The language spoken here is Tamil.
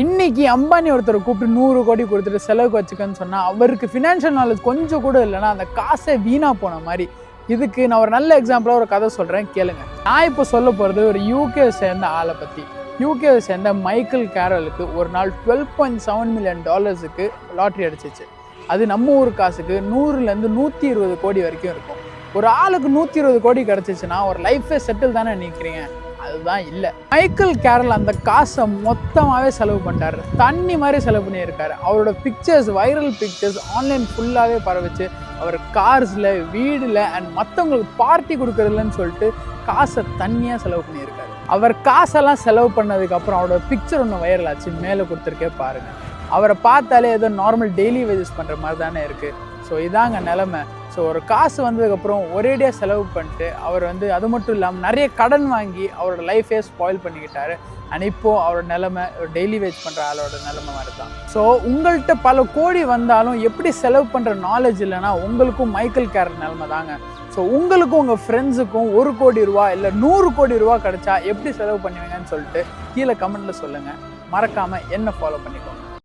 இன்னைக்கு அம்பானி ஒருத்தரை கூப்பிட்டு 100 கோடி கொடுத்துட்டு செலவுக்கு வச்சுக்கன்னு சொன்னால் அவருக்கு ஃபினான்ஷியல் நாலேஜ் கொஞ்சம் கூட இல்லைன்னா அந்த காசை வீணாக போன மாதிரி. இதுக்கு நான் ஒரு நல்ல எக்ஸாம்பிளாக ஒரு கதை சொல்கிறேன், கேளுங்க. நான் இப்போ சொல்ல போகிறது ஒரு யூகே சேர்ந்த ஆளை பற்றி. யூகேவை சேர்ந்த மைக்கேல் கேரலுக்கு ஒரு நாள் $12.7 மில்லியன் லாட்ரி அடிச்சிச்சு. அது நம்ம ஊர் காசுக்கு 100லேருந்து 120 கோடி வரைக்கும் இருக்கும். ஒரு ஆளுக்கு 120 கோடி கிடச்சிச்சுன்னா ஒரு லைஃபே செட்டில் தானே நினைக்கிறீங்க? அதுதான் இல்லை. மைக்கேல் கேரல் அந்த காசை மொத்தமாகவே செலவு பண்ணிட்டாரு. தண்ணி மாதிரி செலவு பண்ணியிருக்காரு. அவரோட பிக்சர்ஸ், வைரல் பிக்சர்ஸ் ஆன்லைன் ஃபுல்லாகவே பரவச்சு. அவர் கார்ஸில், வீடில் அண்ட் மற்றவங்களுக்கு பார்ட்டி கொடுக்குறதுலன்னு சொல்லிட்டு காசை தண்ணியாக செலவு பண்ணியிருக்காரு. அவர் காசெல்லாம் செலவு பண்ணதுக்கப்புறம் அவரோட பிக்சர் ஒன்று வைரல் ஆச்சு. மேலே கொடுத்துருக்கே பாருங்கள். அவரை பார்த்தாலே ஏதோ நார்மல் டெய்லி வேஜஸ் பண்ணுற மாதிரி தானே இருக்குது. ஸோ இதாங்க நிலமை. ஸோ ஒரு காசு வந்ததுக்கப்புறம் ஒரேடியாக செலவு பண்ணிட்டு அவர் அது மட்டும் இல்லாமல் நிறைய கடன் வாங்கி அவரோட லைஃபே ஸ்பாயில் பண்ணிக்கிட்டாரு. அண்ட் இப்போது அவரோட நிலமை ஒரு டெய்லி வேஜ் பண்ணுற ஆளோட நிலமை மாதிரி தான். ஸோ உங்கள்கிட்ட பல கோடி வந்தாலும் எப்படி செலவு பண்ணுற நாலேஜ் இல்லைன்னா உங்களுக்கும் மைக்கேல் கேரல் நிலமை தாங்க. ஸோ உங்களுக்கும் உங்கள் ஃப்ரெண்ட்ஸுக்கும் 1 கோடி ரூபா இல்லை 100 கோடி ரூபா கிடச்சா எப்படி செலவு பண்ணுவீங்கன்னு சொல்லிட்டு கீழே கமெண்ட்டில் சொல்லுங்கள். மறக்காமல் என்ன ஃபாலோ பண்ணிக்கோங்க.